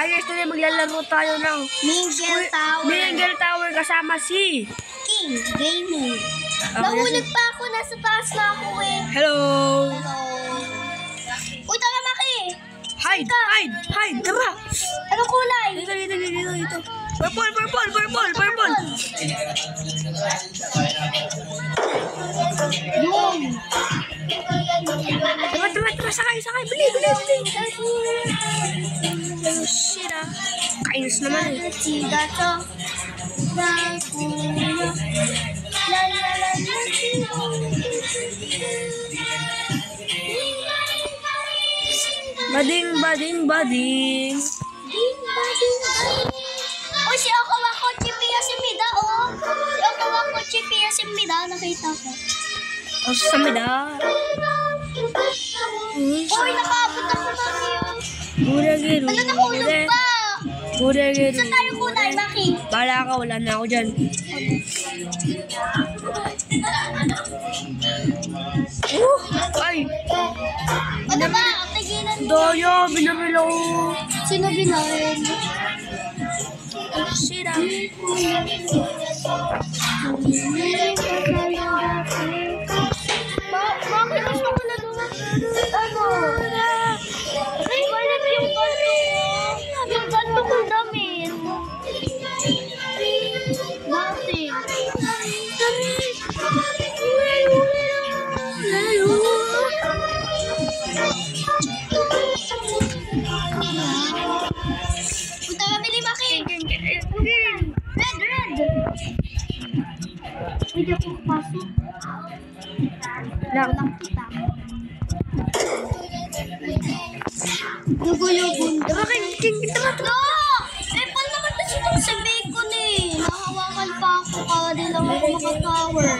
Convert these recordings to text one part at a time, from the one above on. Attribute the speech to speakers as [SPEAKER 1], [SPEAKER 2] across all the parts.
[SPEAKER 1] Hi guys, today maglalaro tayo ng Mingle Tower kasama si
[SPEAKER 2] King Gaming. Nahulog pa ako, nasa taas na ako eh.
[SPEAKER 1] Hello!
[SPEAKER 2] Uy, tara Maki!
[SPEAKER 1] Hide! Tara!
[SPEAKER 2] Anong kulay?
[SPEAKER 1] Dito. Purple!
[SPEAKER 2] Yung!
[SPEAKER 1] Tara, sakay! Bili! Oh shit ah. Kainis naman eh. Bading.
[SPEAKER 2] Uy, si Okawako Chipiya si Mida, oh. Si Okawako Chipiya si Mida, nakita ko.
[SPEAKER 1] Oh, samida.
[SPEAKER 2] Uy, nakaabot ako Maki, oh.
[SPEAKER 1] Gura-giru.
[SPEAKER 2] Ano, nahulog pa?
[SPEAKER 1] Gura-giru.
[SPEAKER 2] Saan tayo kulay, Maki?
[SPEAKER 1] Bala ka, wala na ako dyan. Ay!
[SPEAKER 2] Ano ba? Tigilan mo.
[SPEAKER 1] Doyo, binabilo ko.
[SPEAKER 2] Sino binahin?
[SPEAKER 1] Shit ah.
[SPEAKER 2] Bakit gusto ko na doon? Ano? Ay, balit yung ganto. Yung ganto kong damit. Bakit? Punta kami ni Maki. Red. Pwede ako pasok.
[SPEAKER 1] Lang.
[SPEAKER 2] Gugulubun.
[SPEAKER 1] King, tama.
[SPEAKER 2] No! Eh, paano naman kasi itong sa bacon eh? Nahawakan pa ako kaya di lang ako makaka-tower.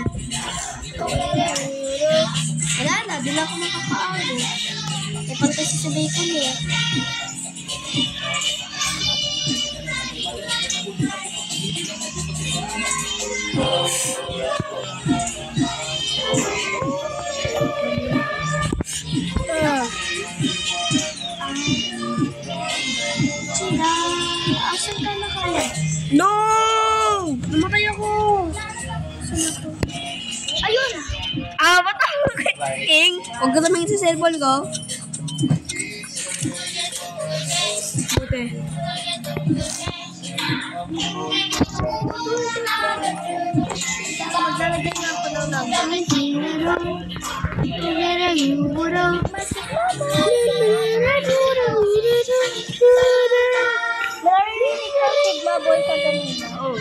[SPEAKER 2] Wala na, di lang ako makaka-tower. Eh, paano kasi sa bacon eh? Sila, asan ka na kaya?
[SPEAKER 1] No! Namatay ako.
[SPEAKER 2] Ayun!
[SPEAKER 1] Matawag kay King. Huwag ka tumingin sa cellphone ko. Buti.
[SPEAKER 2] Maglalagay na ako ng number. Narinig ka Sigma Boy ka kanina.
[SPEAKER 1] Oh.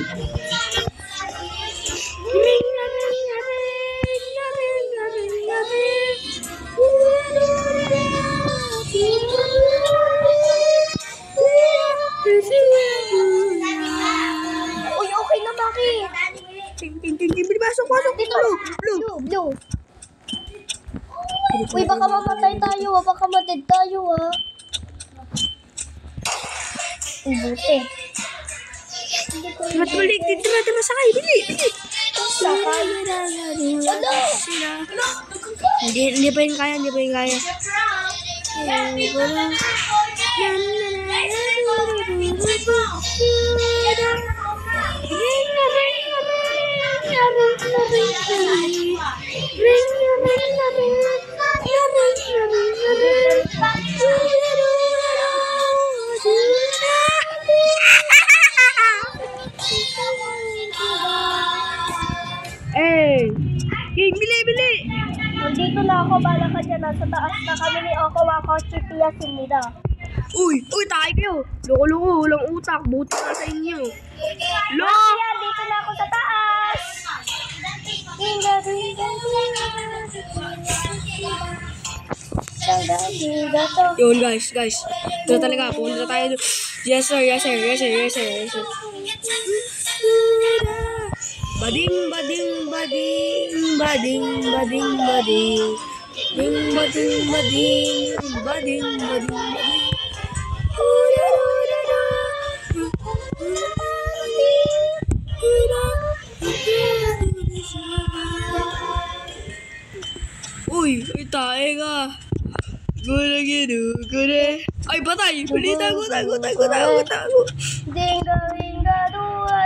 [SPEAKER 2] Uy, okay na Maki.
[SPEAKER 1] King. Pasok.
[SPEAKER 2] Dito. Blue. Uy, baka mamatay tayo ah. Baka matid tayo ah. Uy, buti.
[SPEAKER 1] Matbalik. Tara, sakay. Bili.
[SPEAKER 2] Sakay. Ano?
[SPEAKER 1] Hindi pa yung kaya. Hey! King, bili!
[SPEAKER 2] Nandito na ako, bala ka dyan. Nasa taas na kami ni Okawako Chipiya si Mida.
[SPEAKER 1] Uy, tayo kayo. Loko, walang utak. Buti na sa inyo.
[SPEAKER 2] Kaya dito na ako sa taas.
[SPEAKER 1] Yun guys. Ito talaga. Pumunta tayo. Yes sir. Bading. Uy, tayo ka. Gure.
[SPEAKER 3] Ay, patay! Bili, tago.
[SPEAKER 2] Dinga, winga, dua,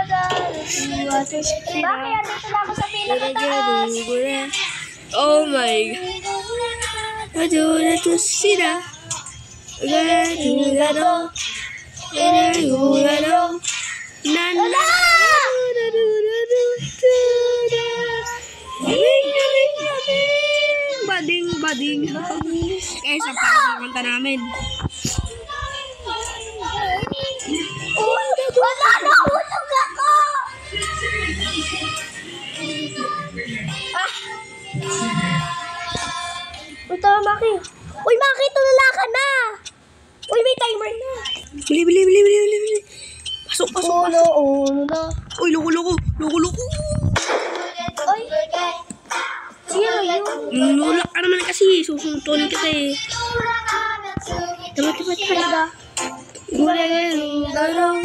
[SPEAKER 2] bakit andito na ako sa pinakataas?
[SPEAKER 3] Oh my God. Aduna to sila. Gadulado. Gadulado. Nana. Bading. Guys, ang pagkakanta namin.
[SPEAKER 2] Uy, wala, nahulog ako! Uy, tama, Maki. Uy, Maki, tulala ka na. Uy, may timer na.
[SPEAKER 3] Bili. Pasok.
[SPEAKER 2] Uno na.
[SPEAKER 3] Uy, loko.
[SPEAKER 2] Uy, sino yun?
[SPEAKER 3] Nulak ka naman kasi. Susuntunin kita eh. Tama. Gulagaro.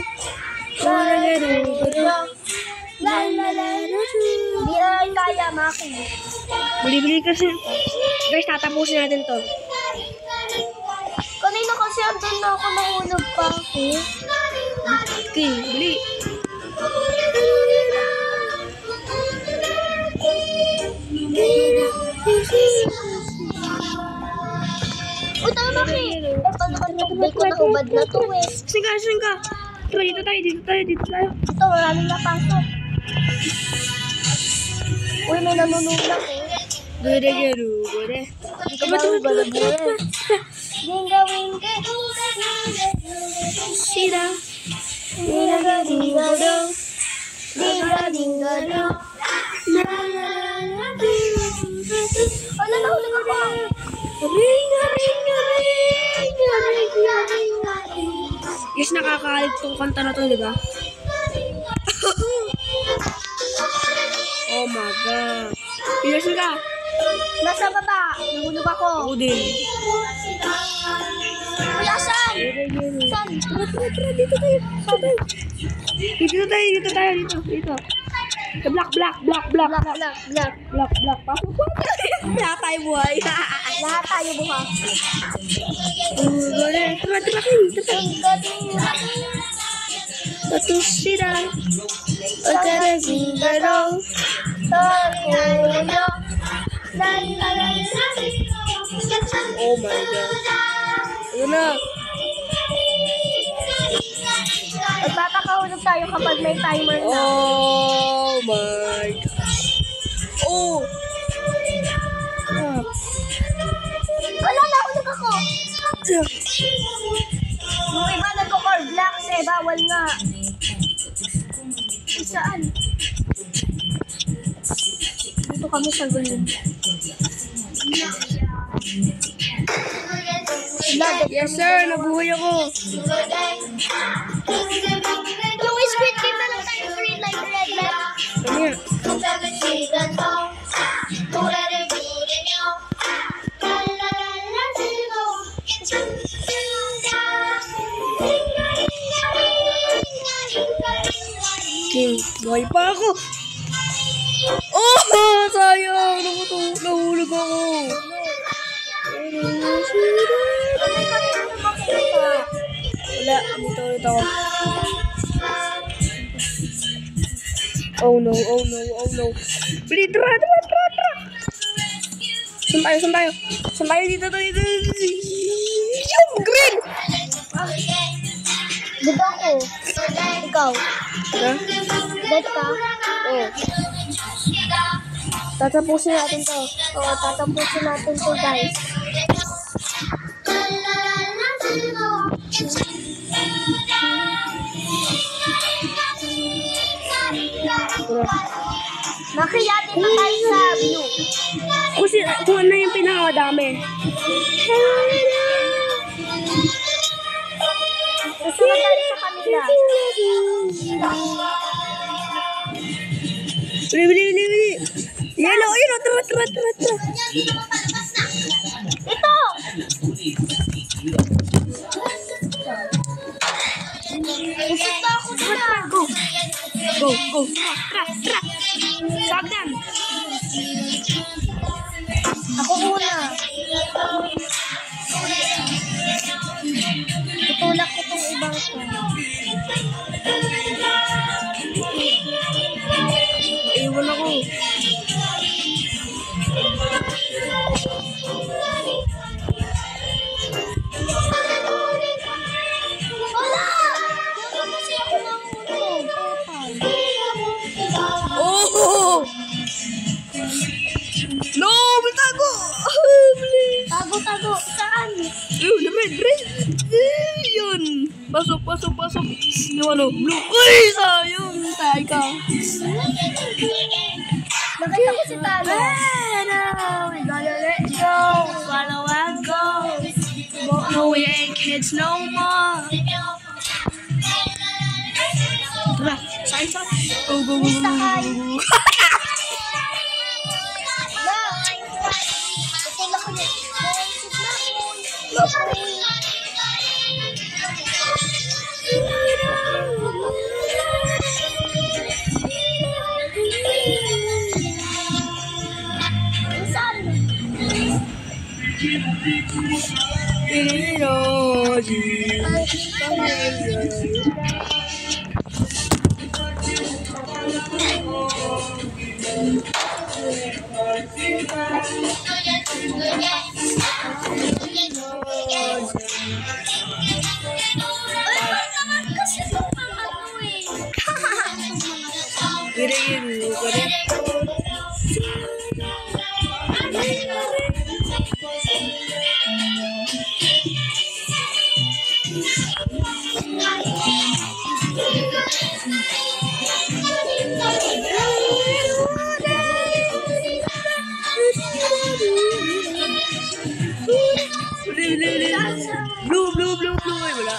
[SPEAKER 2] Hindi na kaya, Maki.
[SPEAKER 3] Bili kasi. Guys, tatapusin natin to.
[SPEAKER 2] Kanina kasi andun na ako, nahulog pa ako.
[SPEAKER 3] Okay, bili.
[SPEAKER 2] Uy, tama, Maki. Tubig ko na ubad na to eh.
[SPEAKER 3] Saan ka? Tara, dito tayo.
[SPEAKER 2] Ito, maraming napasok. Uy, may nanunulak eh.
[SPEAKER 3] Gulagaro.
[SPEAKER 2] Hindi ka ba Dinga, winga,
[SPEAKER 3] Sila.
[SPEAKER 2] dinga, dinga, Ano, nahulog ako?
[SPEAKER 3] Yes, nakakalit tong kanta na to, di ba? Oh my God. Yes ka.
[SPEAKER 2] Nasa baba, nahulog ako.
[SPEAKER 3] Ako din.
[SPEAKER 2] Uy, asan? Saan?
[SPEAKER 3] Tara, dito tayo. Dito. The black. Pasok po. Lahat tayo buhay.
[SPEAKER 2] Lahat tayo bukas.
[SPEAKER 3] Tara kayo. Tatus sila. Pagkaragaro. Oh my God. Ayun na.
[SPEAKER 2] Magpapakahulog tayo kapag may timer na.
[SPEAKER 3] Oh my God. Oh.
[SPEAKER 2] Wala, nahulog ako. Yung iba nagko-core black eh, bawal nga. Saan? Dito kami sa gulong.
[SPEAKER 3] Yes sir, nabuhay ako.
[SPEAKER 2] Yung Squid Game na lang tayo free like red light.
[SPEAKER 3] Kanya. King, buhay pa ako. Oh, sayang. Nahulog ako. Wala, dito ulit ako. Oh no. Bili, tara. Saan tayo dito. Yung green!
[SPEAKER 2] Dito ako. Ikaw.
[SPEAKER 3] Ha?
[SPEAKER 2] Dead ka?
[SPEAKER 3] Oh.
[SPEAKER 2] Tatapusin natin to. Oo, tatapusin natin to, guys. Nakiyatin na tayo sa view.
[SPEAKER 3] Kung ano yung pinakamadami.
[SPEAKER 2] Susunod tayo sa kanila.
[SPEAKER 3] Bili. Yellow, tara.
[SPEAKER 2] Ito! Pupunta ako dyan.
[SPEAKER 3] Go. Tra. Sagdan.
[SPEAKER 2] Ako muna.
[SPEAKER 3] Ewan ako.
[SPEAKER 2] Wala! Wala kasi ako ng
[SPEAKER 3] Oh! No! Bitago! Please!
[SPEAKER 2] Tago. Saan?
[SPEAKER 3] Yun, red. Yun. Pasok. Yung ano, blue. Uy, sayang. Tayo ka.
[SPEAKER 2] Nakita ko si Talo.
[SPEAKER 1] We gotta let go, follow our goals. No, we ain't kids no more.
[SPEAKER 3] Tara, saan? Go.
[SPEAKER 2] Sakay.
[SPEAKER 3] Blue. Ay, wala.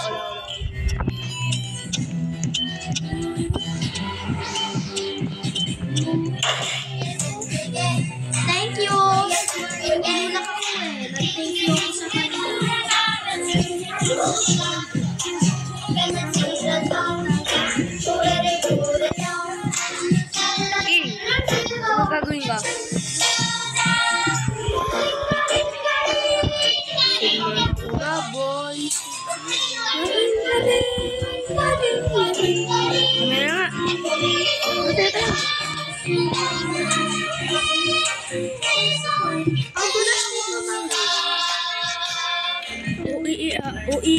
[SPEAKER 2] Thank you. Muna ka po eh. Thank you ako sa
[SPEAKER 3] Ano gagawin ka? Boys. Mamaya nga. Ui.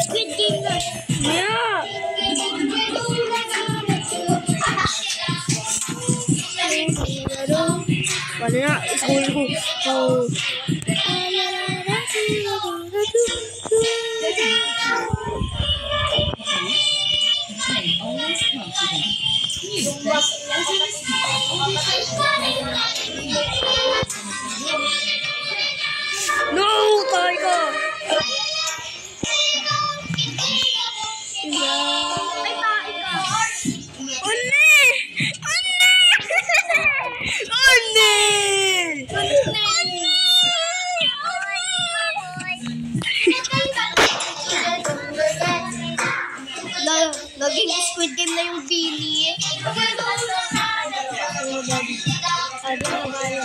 [SPEAKER 2] Squid Game na.
[SPEAKER 3] Yeah. Paano na? School ko. No! Tayo ka!
[SPEAKER 2] Ay, tae ka.
[SPEAKER 3] Ole!
[SPEAKER 2] Naging Squid Game na yung Billy. Ganto oh. Ganto oh. Saan tayo?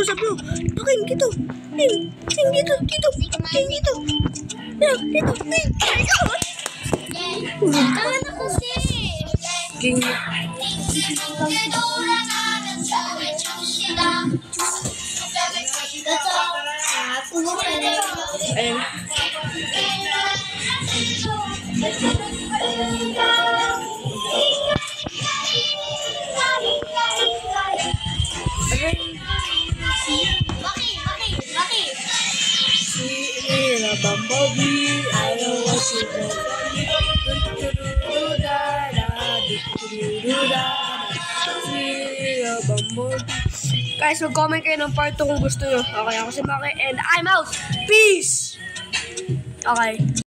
[SPEAKER 3] Sa blue. Pakin, dito. Dito.
[SPEAKER 2] Tama na kasi.
[SPEAKER 3] King. Ayun.
[SPEAKER 2] Maki.
[SPEAKER 3] Bumblebee, I don't want you to Guys, mag-comment kayo ng part 2 kung gusto nyo. Okay, ako si Maki and I'm out. Peace! Okay.